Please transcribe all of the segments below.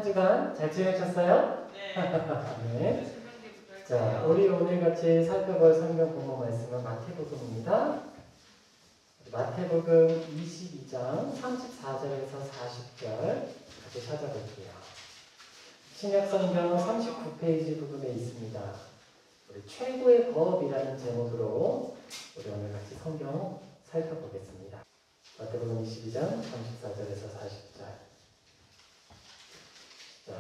한 주간 잘 지내셨어요? 네. 네. 자, 우리 오늘 같이 살펴볼 성경 본문 말씀은 마태복음입니다. 마태복음 22장 34절에서 40절 같이 찾아볼게요. 신약성경 39페이지 부분에 있습니다. 우리 최고의 법이라는 제목으로 우리 오늘 같이 성경 살펴보겠습니다. 마태복음 22장 34절에서 40절. 자,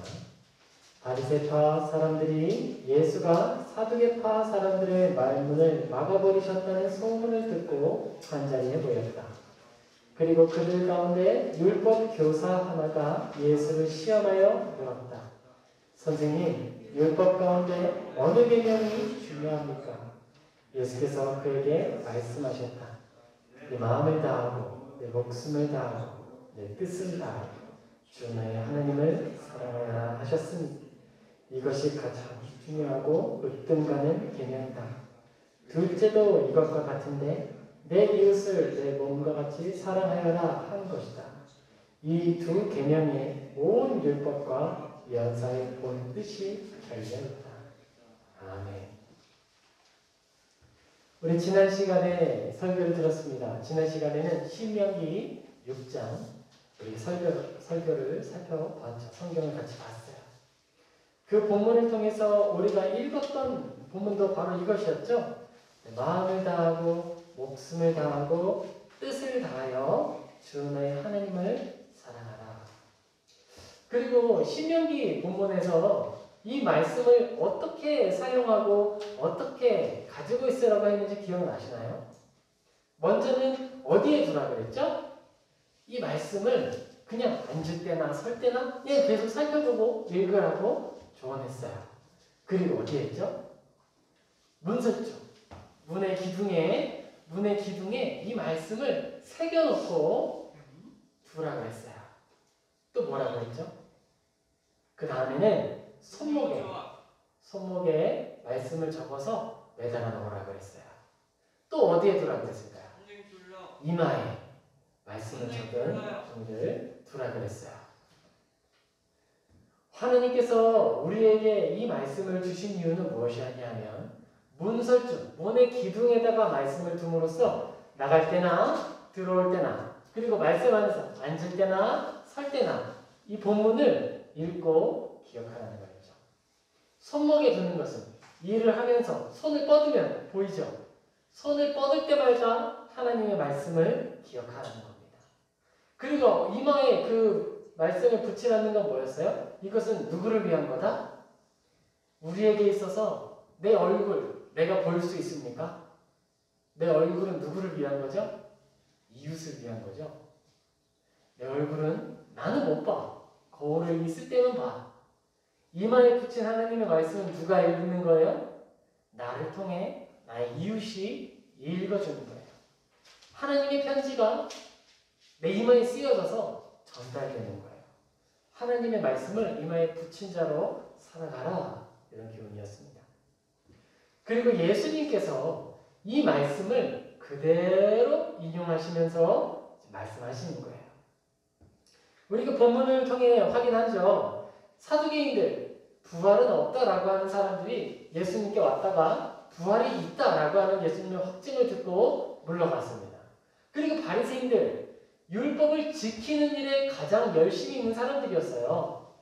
바리새파 사람들이 예수가 사두개파 사람들의 말문을 막아버리셨다는 소문을 듣고 한자리에 모였다. 그리고 그들 가운데 율법 교사 하나가 예수를 시험하여 물었다. 선생님, 율법 가운데 어느 계명이 중요합니까? 예수께서 그에게 말씀하셨다. 내 마음을 다하고 내 목숨을 다하고 내 뜻을 다하고 주 너의 하나님을 사랑하라 하셨으니 이것이 가장 중요하고 으뜸가는 계명이다. 둘째도 이것과 같은데 내 이웃을 내 몸과 같이 사랑하여라 하는 것이다. 이 두 계명에 온 율법과 연사의 본 뜻이 달려있다. 아멘. 우리 지난 시간에 설교를 들었습니다. 지난 시간에는 신명기 6장 우리 설교를 살펴봤죠. 성경을 같이 봤어요. 그 본문을 통해서 우리가 읽었던 본문도 바로 이것이었죠. 마음을 다하고 목숨을 다하고 뜻을 다하여 주 너의 하나님을 사랑하라. 그리고 신명기 본문에서 이 말씀을 어떻게 사용하고 어떻게 가지고 있으라고 했는지 기억나시나요? 먼저는 어디에 두라 그랬죠? 이 말씀을 그냥 앉을 때나 설 때나 그냥 계속 살펴보고 읽으라고 조언했어요. 그리고 어디에 있죠? 문서 쪽. 문의 기둥에 이 말씀을 새겨놓고 두라고 했어요. 또 뭐라고 했죠? 그 다음에는 손목에 말씀을 적어서 매달아 놓으라고 했어요. 또 어디에 두라고 했을까요? 이마에 말씀을 적은 종들 두라 그랬어요. 하나님께서 우리에게 이 말씀을 주신 이유는 무엇이었냐면 문설중, 문의 기둥에다가 말씀을 둠으로써 나갈 때나 들어올 때나 그리고 말씀 안에서 앉을 때나 설 때나 이 본문을 읽고 기억하라는 거였죠. 손목에 두는 것은 일을 하면서 손을 뻗으면 보이죠? 손을 뻗을 때마다 하나님의 말씀을 기억하라는 겁니다. 그리고 이마에 그 말씀을 붙이라는 건 뭐였어요? 이것은 누구를 위한 거다? 우리에게 있어서 내 얼굴, 내가 볼 수 있습니까? 내 얼굴은 누구를 위한 거죠? 이웃을 위한 거죠. 내 얼굴은 나는 못 봐. 거울을 있을 때는 봐. 이마에 붙인 하나님의 말씀은 누가 읽는 거예요? 나를 통해 나의 이웃이 읽어주는 거예요. 하나님의 편지가 내 이마에 쓰여져서 전달되는 거예요. 하나님의 말씀을 이마에 붙인 자로 살아가라. 이런 교훈이었습니다. 그리고 예수님께서 이 말씀을 그대로 인용하시면서 말씀하시는 거예요. 우리 그 본문을 통해 확인하죠. 사두개인들, 부활은 없다라고 하는 사람들이 예수님께 왔다가 부활이 있다라고 하는 예수님의 확증을 듣고 물러갔습니다. 그리고 바리새인들, 율법을 지키는 일에 가장 열심히 있는 사람들이었어요.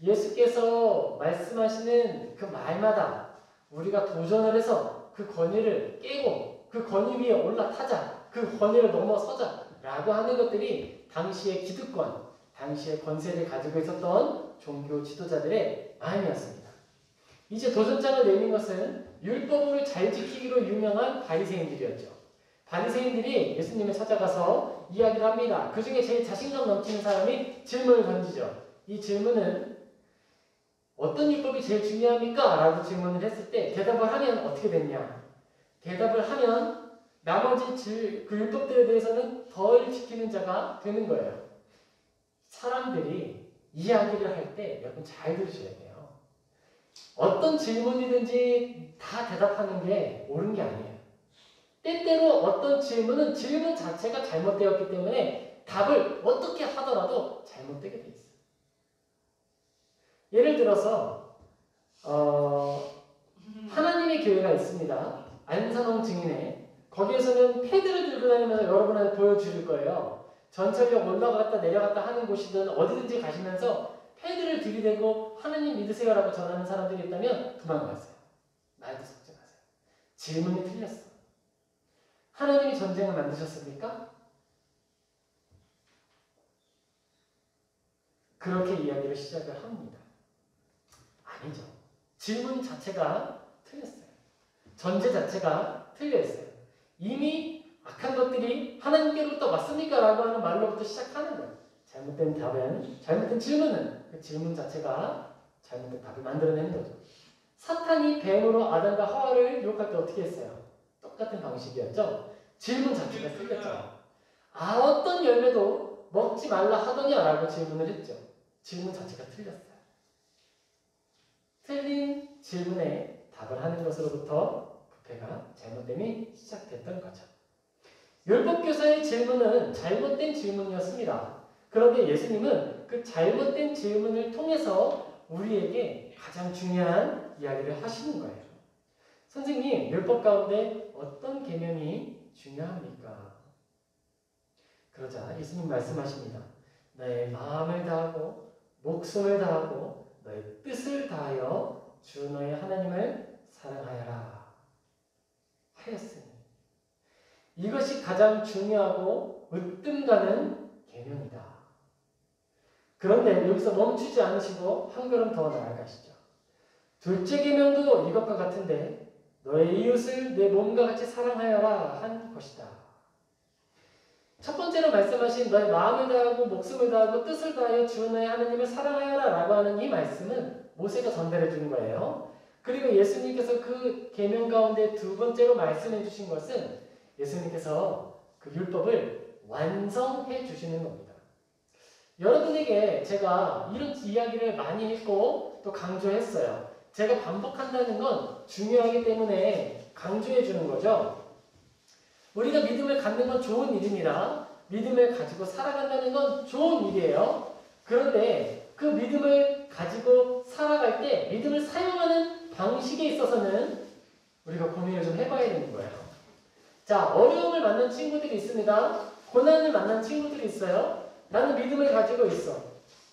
예수께서 말씀하시는 그 말마다 우리가 도전을 해서 그 권위를 깨고 그 권위 위에 올라타자, 그 권위를 넘어서자 라고 하는 것들이 당시의 기득권, 당시의 권세를 가지고 있었던 종교 지도자들의 마음이었습니다. 이제 도전장을 내민 것은 율법을 잘 지키기로 유명한 바리새인들이었죠. 바리새인들이 예수님을 찾아가서 이야기를 합니다. 그 중에 제일 자신감 넘치는 사람이 질문을 던지죠. 이 질문은 어떤 율법이 제일 중요합니까? 라고 질문을 했을 때 대답을 하면 어떻게 됐냐? 대답을 하면 나머지 그 율법들에 대해서는 덜 지키는 자가 되는 거예요. 사람들이 이야기를 할 때 여러분 잘 들으셔야 돼요. 어떤 질문이든지 다 대답하는 게 옳은 게 아니에요. 때때로 어떤 질문은 질문 자체가 잘못되었기 때문에 답을 어떻게 하더라도 잘못되게 돼 있어요. 예를 들어서 하나님의 교회가 있습니다. 안산홍 증인회. 거기에서는 패드를 들고 다니면서 여러분한테 보여줄 거예요. 전철역 올라갔다 내려갔다 하는 곳이든 어디든지 가시면서 패드를 들이대고 하나님 믿으세요라고 전하는 사람들이 있다면 도망가세요. 말도 섞지 마세요. 질문이 틀렸어. 하나님이 전쟁을 만드셨습니까? 그렇게 이야기를 시작을 합니다. 아니죠. 질문 자체가 틀렸어요. 전제 자체가 틀려있어요. 이미 악한 것들이 하나님께로부터 왔습니까? 라고 하는 말로부터 시작하는 거예요. 잘못된 답은, 잘못된 질문은 그 질문 자체가 잘못된 답을 만들어내는 거죠. 사탄이 뱀으로 아담과 하와를 유혹할 때 어떻게 했어요? 똑같은 방식이었죠. 질문 자체가 틀렸죠. 어떤 열매도 먹지 말라 하더냐? 라고 질문을 했죠. 질문 자체가 틀렸어요. 틀린 질문에 답을 하는 것으로부터 부패가 잘못됨이 시작됐던 거죠. 율법교사의 질문은 잘못된 질문이었습니다. 그런데 예수님은 그 잘못된 질문을 통해서 우리에게 가장 중요한 이야기를 하시는 거예요. 선생님, 율법 가운데 어떤 계명이 중요합니까? 그러자 예수님 말씀하십니다. 너의 마음을 다하고 목숨을 다하고 너의 뜻을 다하여 주 너의 하나님을 사랑하여라 하였으니 이것이 가장 중요하고 으뜸 가는 계명이다. 그런데 여기서 멈추지 않으시고 한 걸음 더 나아가시죠. 둘째 계명도 이것과 같은데 너의 이웃을 내 몸과 같이 사랑하여라 한 것이다. 첫 번째로 말씀하신 너의 마음을 다하고 목숨을 다하고 뜻을 다하여 주 너의 하나님을 사랑하여라 라고 하는 이 말씀은 모세가 전달해 주는 거예요. 그리고 예수님께서 그 계명 가운데 두 번째로 말씀해 주신 것은 예수님께서 그 율법을 완성해 주시는 겁니다. 여러분에게 제가 이런 이야기를 많이 했고 또 강조했어요. 제가 반복한다는 건 중요하기 때문에 강조해 주는 거죠. 우리가 믿음을 갖는 건 좋은 일입니다. 믿음을 가지고 살아간다는 건 좋은 일이에요. 그런데 그 믿음을 가지고 살아갈 때 믿음을 사용하는 방식에 있어서는 우리가 고민을 좀 해봐야 되는 거예요. 자, 어려움을 만난 친구들이 있습니다. 고난을 만난 친구들이 있어요. 나는 믿음을 가지고 있어.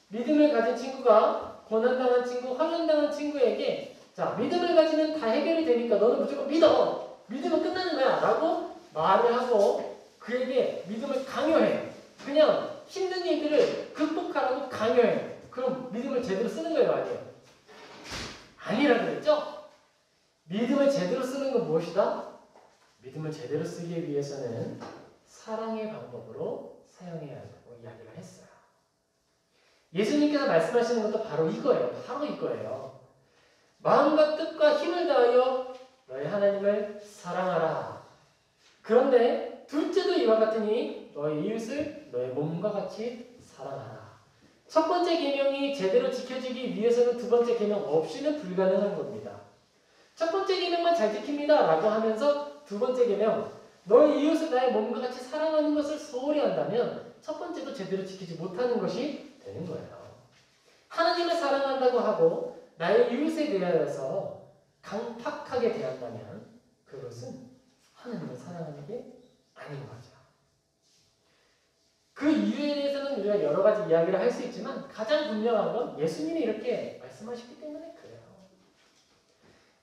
믿음을 가진 친구가 고난당한 친구, 환난당한 친구에게 자, 믿음을 가지면 다 해결이 되니까 너는 무조건 믿어. 믿으면 끝나는 거야. 라고 말을 하고 그에게 믿음을 강요해. 그냥 힘든 일들을 극복하라고 강요해. 그럼 믿음을 제대로 쓰는 거예요? 아니에요? 아니라 그랬죠? 믿음을 제대로 쓰는 건 무엇이다? 믿음을 제대로 쓰기 위해서는 사랑의 방법으로 사용해야 한다고 이야기를 했어요. 예수님께서 말씀하시는 것도 바로 이거예요. 바로 이거예요. 마음과 뜻과 힘을 다하여 너희 하나님을 사랑하라. 그런데 둘째도 이와 같으니 너의 이웃을 너의 몸과 같이 사랑하라. 첫 번째 계명이 제대로 지켜지기 위해서는 두 번째 계명 없이는 불가능한 겁니다. 첫 번째 계명만 잘 지킵니다 라고 하면서 두 번째 계명 너의 이웃을 나의 몸과 같이 사랑하는 것을 소홀히 한다면 첫 번째도 제대로 지키지 못하는 것이 되는 거예요. 하나님을 사랑한다고 하고 나의 이웃에 대하여서 강팍하게 대한다면 그것은 하나님을 사랑하는 게 아닌 거죠. 그 이유에 대해서는 우리가 여러 가지 이야기를 할 수 있지만 가장 분명한 건 예수님이 이렇게 말씀하셨기 때문에 그래요.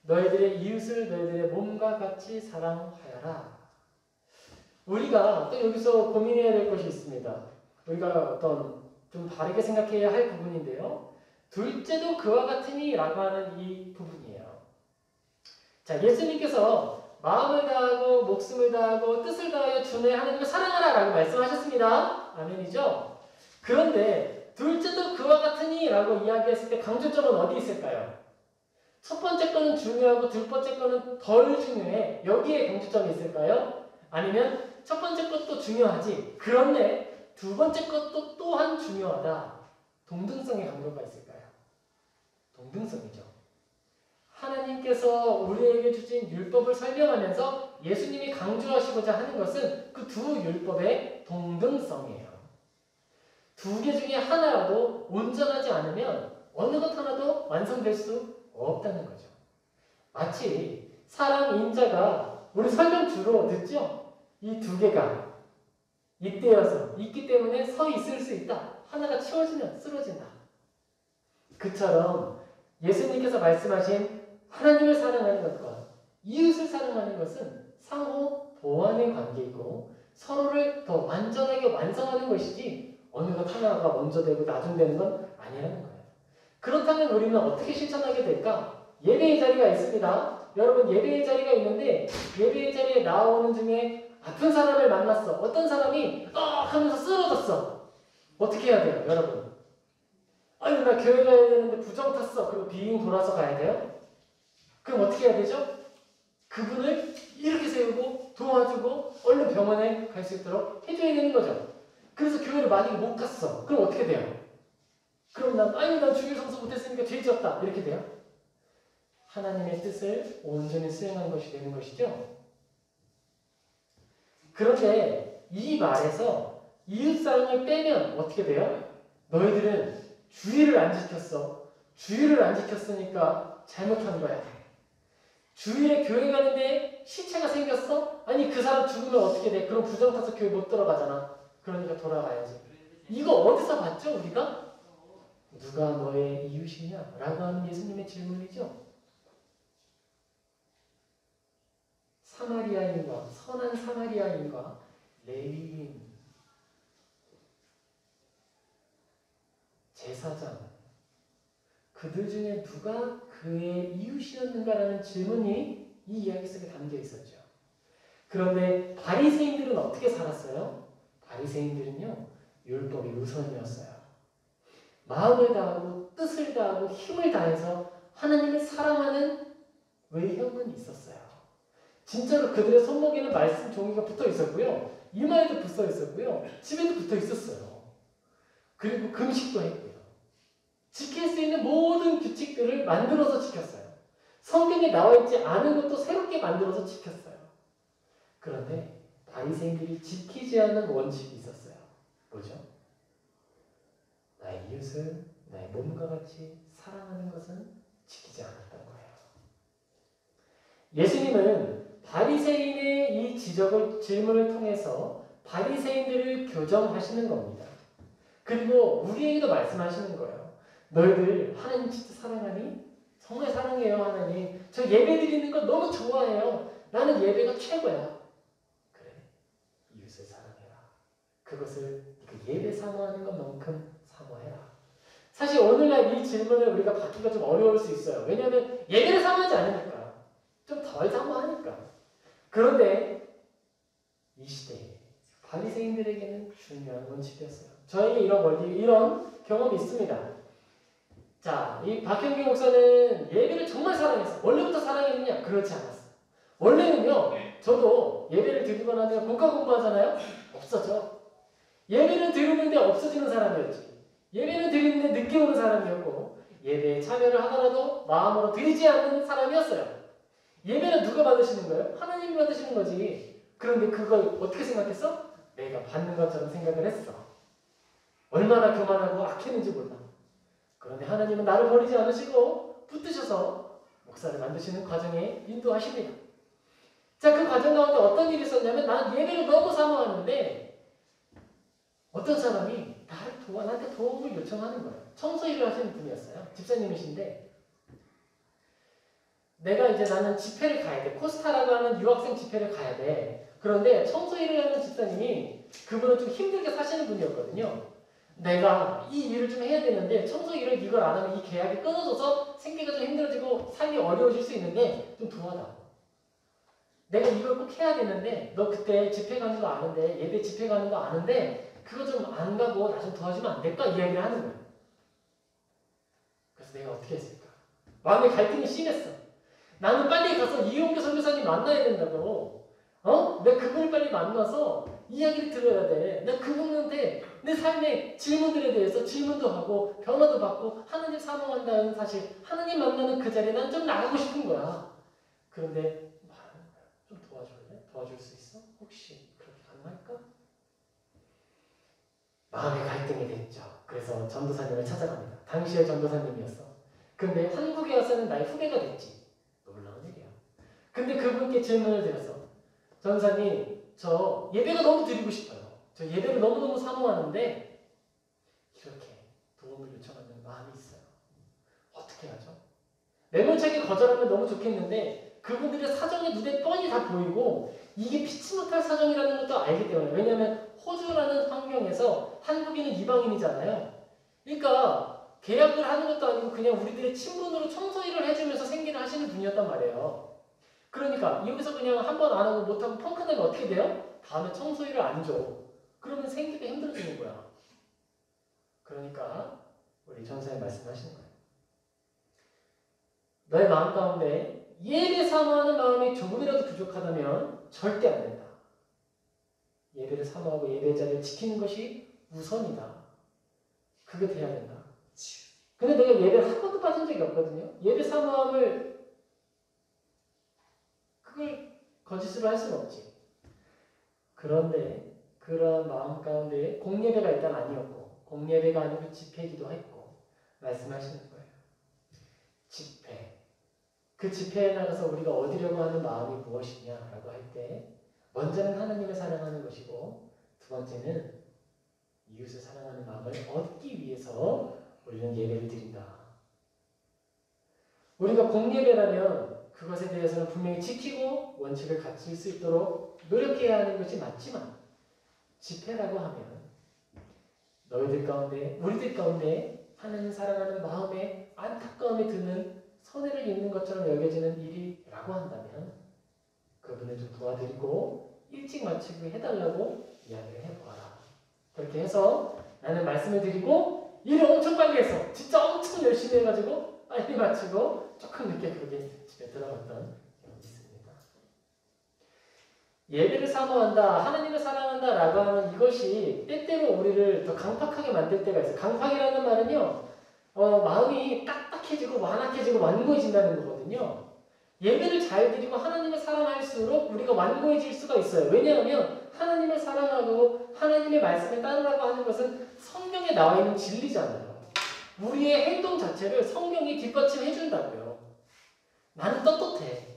너희들의 이웃을 너희들의 몸과 같이 사랑하여라. 우리가 또 여기서 고민해야 될 것이 있습니다. 우리가 어떤 좀 바르게 생각해야 할 부분인데요. 둘째도 그와 같으니 라고 하는 이 부분이에요. 자, 예수님께서 마음을 다하고 목숨을 다하고 뜻을 다하여 주 너의 하나님을 사랑하라 라고 말씀하셨습니다. 아멘이죠? 그런데 둘째도 그와 같으니 라고 이야기했을 때 강조점은 어디 있을까요? 첫 번째 거는 중요하고 둘 번째 거는 덜 중요해. 여기에 강조점이 있을까요? 아니면 첫 번째 것도 중요하지. 그런데 두 번째 것도 또한 중요하다. 동등성의 강조가 있을까요? 동등성이죠. 하나님께서 우리에게 주신 율법을 설명하면서 예수님이 강조하시고자 하는 것은 그 두 율법의 동등성이에요. 두 개 중에 하나라도 온전하지 않으면 어느 것 하나도 완성될 수 없다는 거죠. 마치 사람 인자가 우리 설명 주로 듣죠? 이 두 개가 잇대어서 있기 때문에 서 있을 수 있다. 하나가 치워지면 쓰러진다. 그처럼 예수님께서 말씀하신 하나님을 사랑하는 것과 이웃을 사랑하는 것은 상호 보완의 관계이고 서로를 더 완전하게 완성하는 것이지 어느 것 하나가 먼저 되고 나중 되는 건 아니라는 거예요. 그렇다면 우리는 어떻게 실천하게 될까? 예배의 자리가 있습니다. 여러분 예배의 자리가 있는데 예배의 자리에 나오는 중에 아픈 사람을 만났어. 어떤 사람이 하면서 쓰러졌어. 어떻게 해야 돼요, 여러분? 아니 나 교회 가야 되는데 부정 탔어. 그리고 빙 돌아서 가야 돼요? 그럼 어떻게 해야 되죠? 그분을 이렇게 세우고 도와주고 얼른 병원에 갈 수 있도록 해줘야 되는 거죠. 그래서 교회를 만약에 못 갔어. 그럼 어떻게 돼요? 그럼 난 주일 성수 못했으니까 죄 지었다. 이렇게 돼요? 하나님의 뜻을 온전히 수행한 것이 되는 것이죠. 그런데 이 말에서 이웃사랑을 빼면 어떻게 돼요? 너희들은 주의를 안 지켰어. 주의를 안 지켰으니까 잘못한 거야. 주일에 교회 가는데 시체가 생겼어? 아니 그 사람 죽으면 어떻게 돼? 그럼 부정 타서 교회 못 들어가잖아. 그러니까 돌아가야지. 이거 어디서 봤죠 우리가? 누가 너의 이웃이냐? 라고 하는 예수님의 질문이죠. 사마리아인과 선한 사마리아인과 레위인, 제사장, 그들 중에 누가 그의 이웃이었는가라는 질문이 이 이야기 속에 담겨 있었죠. 그런데 바리새인들은 어떻게 살았어요? 바리새인들은요, 율법이 우선이었어요. 마음을 다하고 뜻을 다하고 힘을 다해서 하나님을 사랑하는 외형은 있었어요. 진짜로 그들의 손목에는 말씀 종이가 붙어 있었고요. 이마에도 붙어 있었고요. 집에도 붙어 있었어요. 그리고 금식도 했고요. 지킬 수 있는 모든 규칙들을 만들어서 지켰어요. 성경에 나와 있지 않은 것도 새롭게 만들어서 지켰어요. 그런데 바리새인들이 지키지 않는 원칙이 있었어요. 뭐죠? 나의 이웃을 나의 몸과 같이 사랑하는 것은 지키지 않았던 거예요. 예수님은 바리새인의 이 질문을 통해서 바리새인들을 교정하시는 겁니다. 그리고 우리에게도 말씀하시는 거예요. 너희들 하나님 진짜 사랑하니? 정말 사랑해요 하나님. 저 예배 드리는 거 너무 좋아해요. 나는 예배가 최고야. 그래, 이웃을 사랑해라. 그것을 그 예배 사모하는 것만큼 사모해라. 사실 오늘날 이 질문을 우리가 받기가 좀 어려울 수 있어요. 왜냐하면 예배를 사모하지 않으니까. 좀 덜 사모하니까. 그런데 이 시대에 바리새인들에게는 중요한 원칙이었어요. 저에게 이런 경험이 있습니다. 자, 이 박형기 목사는 예배를 정말 사랑했어. 원래부터 사랑했느냐? 그렇지 않았어. 원래는요, 저도 예배를 드리거나 하면 국가 공부하잖아요? 없어져. 예배를 드리는데 없어지는 사람이었지. 예배를 드리는데 늦게 오는 사람이었고, 예배에 참여를 하더라도 마음으로 드리지 않는 사람이었어요. 예배는 누가 받으시는 거예요? 하나님이 받으시는 거지. 그런데 그걸 어떻게 생각했어? 내가 받는 것처럼 생각을 했어. 얼마나 교만하고 악했는지 몰라. 그런데 하나님은 나를 버리지 않으시고 붙드셔서 목사를 만드시는 과정에 인도하십니다. 자, 그 과정 가운데 어떤 일이 있었냐면 나는 예배를 너무 사모하는데 어떤 사람이 나한테 도움을 요청하는 거예요. 청소 일을 하시는 분이었어요. 집사님이신데 나는 집회를 가야 돼. 코스타라고 하는 유학생 집회를 가야 돼. 그런데 청소 일을 하는 집사님이 그분은 좀 힘들게 사시는 분이었거든요. 내가 이 일을 좀 해야 되는데 청소 일을 이걸 안 하면 이 계약이 끊어져서 생계가 좀 힘들어지고 삶이 어려워질 수 있는데 좀 도와달라고. 내가 이걸 꼭 해야 되는데 너 그때 집회 가는 거 아는데 예배 집회 가는 거 아는데 그거 좀 안 가고 나 좀 도와주면 안 될까? 이야기를 하는 거예요. 그래서 내가 어떻게 했을까? 마음의 갈등이 심했어. 나는 빨리 가서 이용규 선교사님 만나야 된다고. 내가 그분을 빨리 만나서 이야기를 들어야 돼. 내가 그분한테 내 삶의 질문들에 대해서 질문도 하고 변화도 받고 하나님 사모한다는 사실, 하나님 만나는 그 자리에 난 좀 나가고 싶은 거야. 그런데 말하는 거야. 좀 도와줄래? 도와줄 수 있어? 혹시 그렇게 가능할까? 마음의 갈등이 됐죠. 그래서 전도사님을 찾아갑니다. 당시의 전도사님이었어. 근데 한국에 와서는 나의 후배가 됐지. 놀라운 일이야. 근데 그분께 질문을 드렸어. 전도사님, 저 예배가 너무 드리고 싶어요. 저 예배를 너무너무 사모하는데 이렇게 도움을 요청하는 마음이 있어요. 어떻게 하죠? 매몰차게 거절하면 너무 좋겠는데 그분들의 사정이 눈에 뻔히 다 보이고 이게 피치 못할 사정이라는 것도 알기 때문에. 왜냐하면 호주라는 환경에서 한국인은 이방인이잖아요. 그러니까 계약을 하는 것도 아니고 그냥 우리들의 친분으로 청소일을 해주면서 생계를 하시는 분이었단 말이에요. 그러니까 여기서 그냥 한 번 안 하고 못하고 펑크내면 어떻게 돼요? 다음에 청소일을 안 줘. 그러면 생기가 힘들어지는 거야. 그러니까 우리 전사님 말씀하시는 거예요. 너의 마음 가운데 예배 사모하는 마음이 조금이라도 부족하다면 절대 안 된다. 예배를 사모하고 예배의 자리를 지키는 것이 우선이다. 그게 돼야 된다. 근데 내가 예배를 한 번도 빠진 적이 없거든요. 예배 사모함을 그걸 거짓으로 할 수는 없지. 그런데 그런 마음 가운데 공예배가 일단 아니었고 공예배가 아니고 집회기도 했고 말씀하시는 거예요. 집회. 그 집회에 나가서 우리가 얻으려고 하는 마음이 무엇이냐라고 할 때 먼저는 하나님을 사랑하는 것이고 두 번째는 이웃을 사랑하는 마음을 얻기 위해서 우리는 예배를 드린다. 우리가 공예배라면 그것에 대해서는 분명히 지키고 원칙을 갖출 수 있도록 노력해야 하는 것이 맞지만 집회라고 하면 너희들 가운데 우리들 가운데 하나님 사랑하는 마음에 안타까움이 드는 선해를 입는 것처럼 여겨지는 일이라고 한다면 그분을 좀 도와드리고 일찍 마치게 해달라고 이야기를 해보아라. 그렇게 해서 나는 말씀을 드리고 일을 엄청 빨리 해서 진짜 엄청 열심히 해가지고 빨리 마치고 조금 늦게 그렇게 집에 들어갔던 경험이 있습니다. 예배를 사모한다, 하나님을 사랑한다 라고 하는 이것이 때때로 우리를 더 강팍하게 만들 때가 있어요. 강팍이라는 말은요, 마음이 딱딱해지고 완악해지고 완고해진다는 거거든요. 예배를 잘 드리고 하나님을 사랑할수록 우리가 완고해질 수가 있어요. 왜냐하면 하나님을 사랑하고 하나님의 말씀을 따르라고 하는 것은 성경에 나와 있는 진리잖아요. 우리의 행동 자체를 성경이 뒷받침해 준다고요. 나는 떳떳해.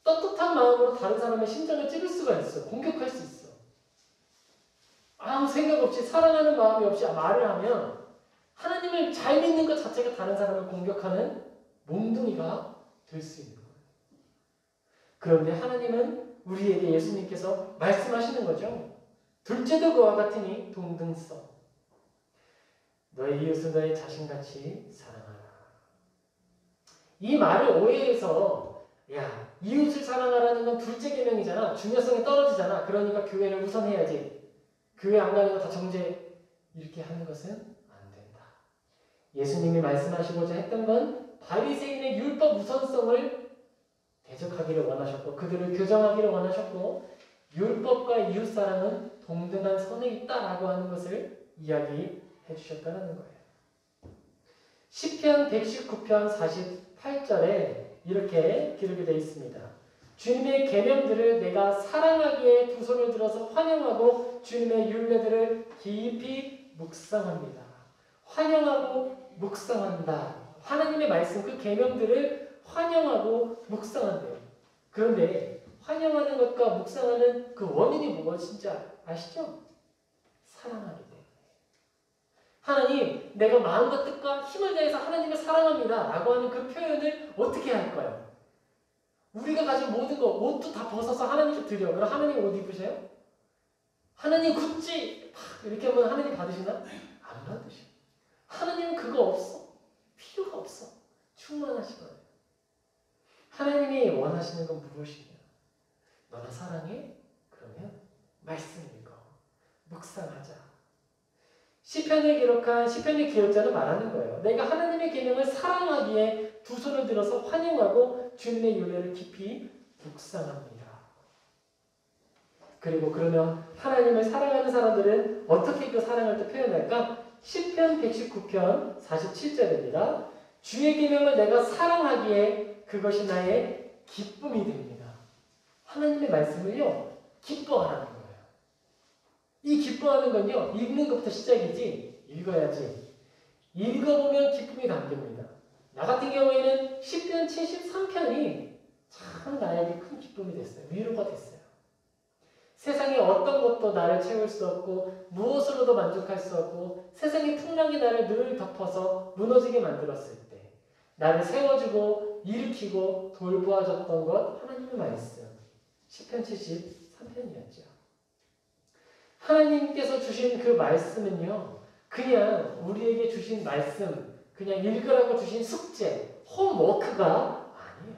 떳떳한 마음으로 다른 사람의 심장을 찌를 수가 있어. 공격할 수 있어. 아무 생각 없이 사랑하는 마음이 없이 말을 하면 하나님을 잘 믿는 것 자체가 다른 사람을 공격하는 몽둥이가 될 수 있는 거예요. 그런데 하나님은 우리에게 예수님께서 말씀하시는 거죠. 둘째도 그와 같으니 동등 써. 너의 이웃을 너의 자신같이 사랑하라. 이 말을 오해해서 야, 이웃을 사랑하라는 건 둘째 계명이잖아. 중요성이 떨어지잖아. 그러니까 교회를 우선해야지. 교회 안 가는 거 다 정죄. 이렇게 하는 것은 안 된다. 예수님이 말씀하시고자 했던 건 바리새인의 율법 우선성을 대적하기를 원하셨고 그들을 교정하기를 원하셨고 율법과 이웃사랑은 동등한 선에 있다라고 하는 것을 이야기해 주셨다는 거예요. 시편 119편 48절에 이렇게 기록이 되어 있습니다. 주님의 계명들을 내가 사랑하기에 두 손을 들어서 환영하고 주님의 율례들을 깊이 묵상합니다. 환영하고 묵상한다. 하나님의 말씀 그 계명들을 환영하고 묵상한대요. 그런데 환영하는 것과 묵상하는 그 원인이 무엇인지 아시죠? 사랑하기 때문에. 하나님, 내가 마음과 뜻과 힘을 다해서 하나님을 사랑합니다 라고 하는 그 표현을 어떻게 할까요? 우리가 가진 모든 거, 옷도 다 벗어서 하나님께 드려. 그럼 하나님 옷 입으세요? 하나님 굿지! 이렇게 하면 하나님 받으시나? 안 받으셔. 하나님은 그거 없어. 필요가 없어. 충만하시거든요. 하나님이 원하시는 건 무엇이냐? 너나 사랑해? 그러면 말씀 읽어. 묵상하자. 시편을 기록한 시편의 기록자는 말하는 거예요. 내가 하나님의 계명을 사랑하기에 두 손을 들어서 환영하고 주님의 율례를 깊이 묵상합니다. 그리고 그러면 하나님을 사랑하는 사람들은 어떻게 그 사랑을 또 표현할까? 시편 119편 47절입니다. 주의 계명을 내가 사랑하기에 그것이 나의 기쁨이 됩니다. 하나님의 말씀을요, 기뻐하라는 거예요. 이 기뻐하는 건요, 읽는 것부터 시작이지, 읽어야지. 읽어보면 기쁨이 담깁니다. 나 같은 경우에는 10편 73편이 참 나에게 큰 기쁨이 됐어요. 위로가 됐어요. 세상에 어떤 것도 나를 채울 수 없고 무엇으로도 만족할 수 없고 세상의 풍랑이 나를 늘 덮어서 무너지게 만들었을 때 나를 세워주고 일으키고 돌보아줬던 것 하나님의 말씀 10편 73편이었죠. 하나님께서 주신 그 말씀은요. 그냥 우리에게 주신 말씀 그냥 읽으라고 주신 숙제 홈워크가 아니에요.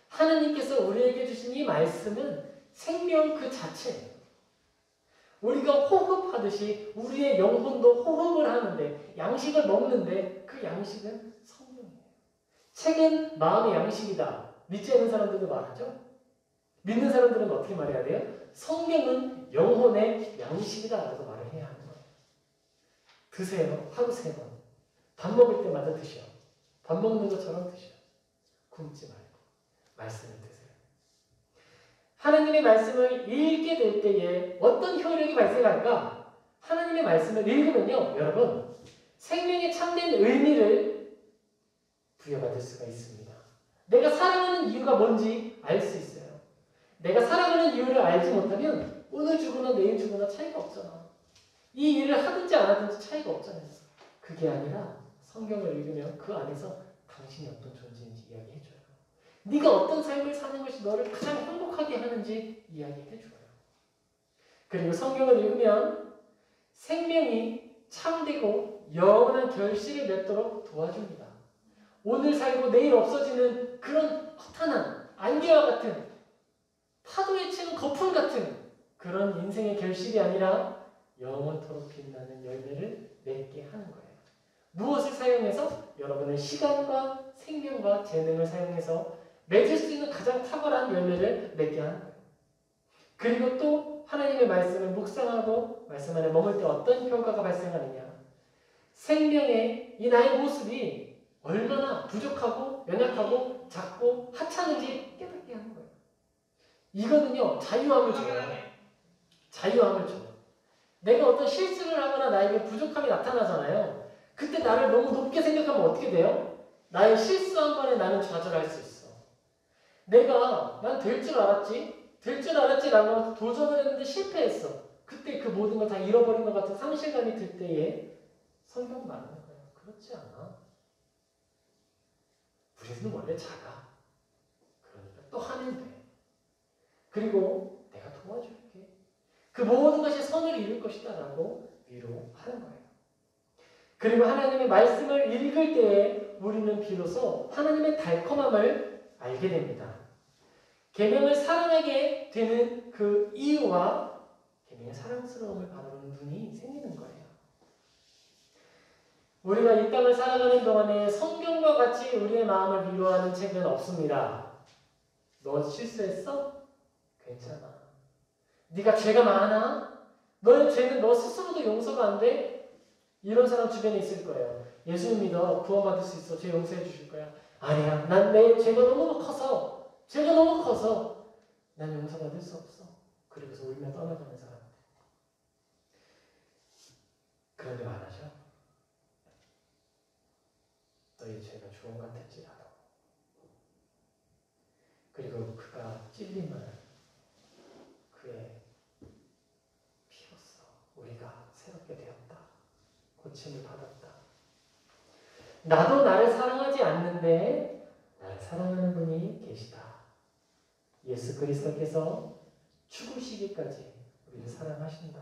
하나님께서 우리에게 주신 이 말씀은 생명 그 자체예요. 우리가 호흡하듯이 우리의 영혼도 호흡을 하는데 양식을 먹는데 그 양식은 성령이에요. 책은 마음의 양식이다. 믿지 않는 사람들도 말하죠. 믿는 사람들은 어떻게 말해야 돼요? 성경은 영혼의 양식이다 라고 말을 해야 하는 거예요. 드세요. 하루 3번. 밥 먹을 때마다 드셔. 밥 먹는 것처럼 드셔. 굶지 말고 말씀을 드세요. 하나님의 말씀을 읽게 될 때에 어떤 효력이 발생할까? 하나님의 말씀을 읽으면요. 여러분 생명의 참된 의미를 부여받을 수가 있습니다. 내가 살아가는 이유가 뭔지 알 수 있어요. 내가 살아가는 이유를 알지 못하면 오늘 죽으나 내일 죽으나 차이가 없잖아. 이 일을 하든지 안 하든지 차이가 없잖아요. 그게 아니라 성경을 읽으면 그 안에서 당신이 어떤 존재인지 이야기해줘요. 네가 어떤 삶을 사는 것이 너를 가장 행복하게 하는지 이야기해줘요. 그리고 성경을 읽으면 생명이 참되고 영원한 결실을 맺도록 도와줍니다. 오늘 살고 내일 없어지는 그런 허탄한 안개와 같은 파도에 치는 거품 같은 그런 인생의 결실이 아니라 영원토록 빛나는 열매를 맺게 하는 거예요. 무엇을 사용해서? 여러분의 시간과 생명과 재능을 사용해서 맺을 수 있는 가장 탁월한 열매를 맺게 하는 거예요. 그리고 또 하나님의 말씀을 묵상하고 말씀 안에 머물 때 어떤 효과가 발생하느냐. 생명의 이 나의 모습이 얼마나 부족하고 연약하고 작고 하찮은지 깨닫게 하는 거예요. 이거는요. 자유함을 줘요. 자유함을 줘요. 내가 어떤 실수를 하거나 나에게 부족함이 나타나잖아요. 그때 나를 너무 높게 생각하면 어떻게 돼요? 나의 실수 한 번에 나는 좌절할 수 있어. 내가 난 될 줄 알았지? 될 줄 알았지라고 도전을 했는데 실패했어. 그때 그 모든 걸 다 잃어버린 것 같은 상실감이 들 때에 성경 말하는 거예요. 그렇지 않아. 우리는 원래 작아. 그러니까 또 하면 돼. 그리고 내가 도와줄게. 그 모든 것이 선을 이룰 것이다 라고 위로하는 거예요. 그리고 하나님의 말씀을 읽을 때에 우리는 비로소 하나님의 달콤함을 알게 됩니다. 계명을 사랑하게 되는 그 이유와 계명의 사랑스러움을 바라보는 눈이 생기는 거예요. 우리가 이 땅을 살아가는 동안에 성경과 같이 우리의 마음을 위로하는 책은 없습니다. 너 실수했어? 괜찮아. 네가 죄가 많아? 너의 죄는 너 스스로도 용서가 안 돼? 이런 사람 주변에 있을 거예요. 예수 믿어. 구원받을 수 있어. 죄 용서해 주실 거야. 아니야. 난 내 죄가 너무 커서 난 용서받을 수 없어. 그러면서 울며 떠나가는 사람들. 그런데 말하죠. 너의 죄가 주홍 같을지라도. 그리고 그가 찔림을 그의 피로써 우리가 새롭게 되었다. 고침을 받았다. 나도 나를 사랑하지 않는데 나를 사랑하는 분이 계시다. 예수 그리스도께서 죽으시기까지 우리를 사랑하신다.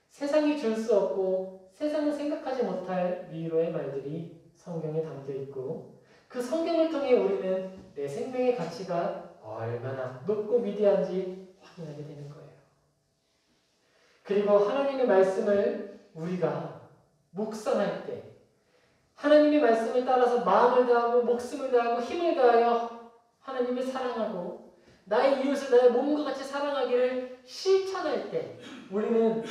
세상이 줄 수 없고 세상은 생각하지 못할 위로의 말들이 성경에 담겨 있고 그 성경을 통해 우리는 내 생명의 가치가 얼마나 높고 위대한지 확인하게 되는 거예요. 그리고 하나님의 말씀을 우리가 묵상할 때 하나님의 말씀을 따라서 마음을 다하고 목숨을 다하고 힘을 다하여 하나님을 사랑하고 나의 이웃을 나의 몸과 같이 사랑하기를 실천할 때 우리는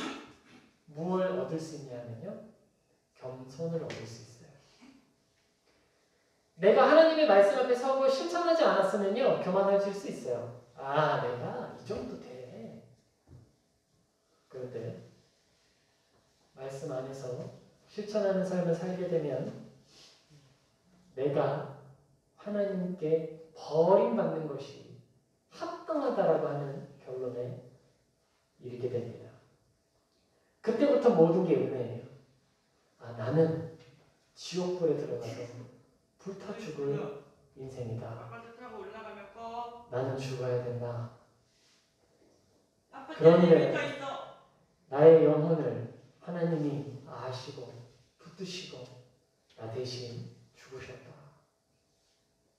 무엇을 얻을 수 있냐면요. 겸손을 얻을 수 있어요. 내가 하나님의 말씀 앞에 서고 실천하지 않았으면요. 교만해질 수 있어요. 아, 내가 이 정도 돼. 그런데 말씀 안에서 실천하는 삶을 살게 되면 내가 하나님께 버림받는 것이 합당하다라고 하는 결론에 이르게 됩니다. 그때부터 모든 게 은혜예요. 아, 나는 지옥불에 들어가서 불타 죽을 인생이다. 나는 죽어야 된다. 그런데 나의 영혼을 하나님이 아시고 붙드시고 나 대신 죽으셨다.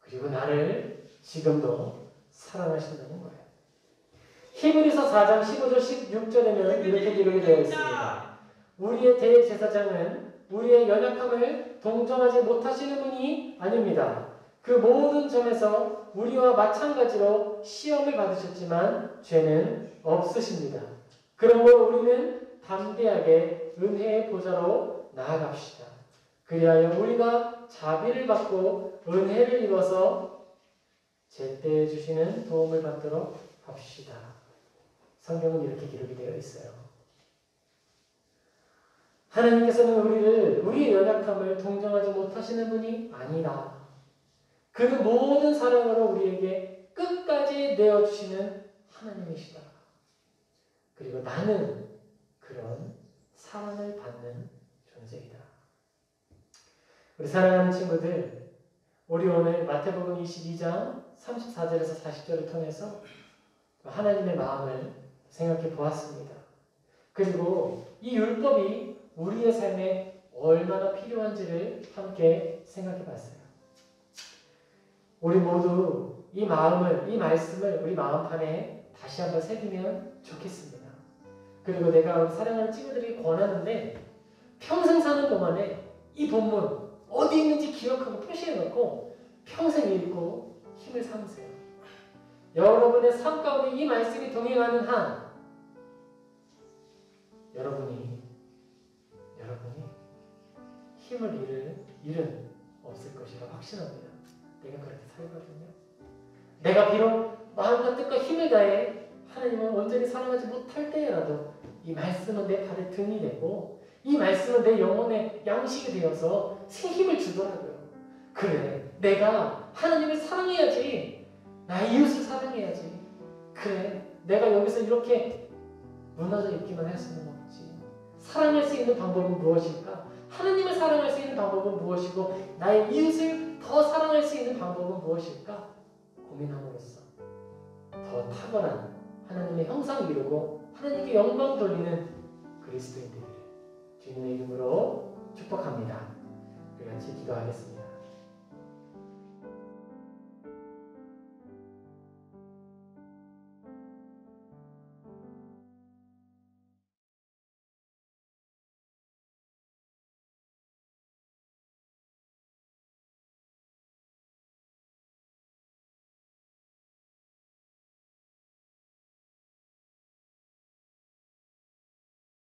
그리고 나를 지금도 사랑하신다는 거예요. 히브리서 4장 15절 16절에는 이렇게 기록이 되어 있습니다. 우리의 대제사장은 우리의 연약함을 동정하지 못하시는 분이 아닙니다. 그 모든 점에서 우리와 마찬가지로 시험을 받으셨지만 죄는 없으십니다. 그러므로 우리는 담대하게 은혜의 보좌로 나아갑시다. 그리하여 우리가 자비를 받고 은혜를 입어서 제때 주시는 도움을 받도록 합시다. 성경은 이렇게 기록이 되어 있어요. 하나님께서는 우리의 연약함을 동정하지 못하시는 분이 아니라 그 모든 사랑으로 우리에게 끝까지 내어주시는 하나님이시다. 그리고 나는 그런 사랑을 받는 존재이다. 우리 사랑하는 친구들, 우리 오늘 마태복음 22장 34절에서 40절을 통해서 하나님의 마음을 생각해 보았습니다. 그리고 이 율법이 우리의 삶에 얼마나 필요한지를 함께 생각해 봤어요. 우리 모두 이 말씀을 우리 마음판에 다시 한번 새기면 좋겠습니다. 그리고 내가 사랑하는 친구들에게 권하는데 평생 사는 동안에 이 본문 어디 있는지 기억하고 표시해놓고 평생 읽고 힘을 삼으세요. 여러분의 삶 가운데 이 말씀이 동행하는 한 여러분이 힘을 잃을 일은 없을 것이라 확신합니다. 내가 그렇게 살거든요. 내가 비록 마음과 뜻과 힘을 다해 하나님을 온전히 사랑하지 못할 때라도 이 말씀은 내 발의 등이 되고 이 말씀은 내 영혼의 양식이 되어서 새 힘을 주더라고요. 그래, 내가 하나님을 사랑해야지. 나의 이웃을 사랑해야지. 그래, 내가 여기서 이렇게 무너져 있기만 할 수는 없지. 사랑할 수 있는 방법은 무엇일까? 하나님을 사랑할 수 있는 방법은 무엇이고 나의 이웃을 더 사랑할 수 있는 방법은 무엇일까? 고민함으로써 더 탁월한 하나님의 형상을 이루고 하나님께 영광 돌리는 그리스도인들을 주님의 이름으로 축복합니다. 우리 같이 기도하겠습니다.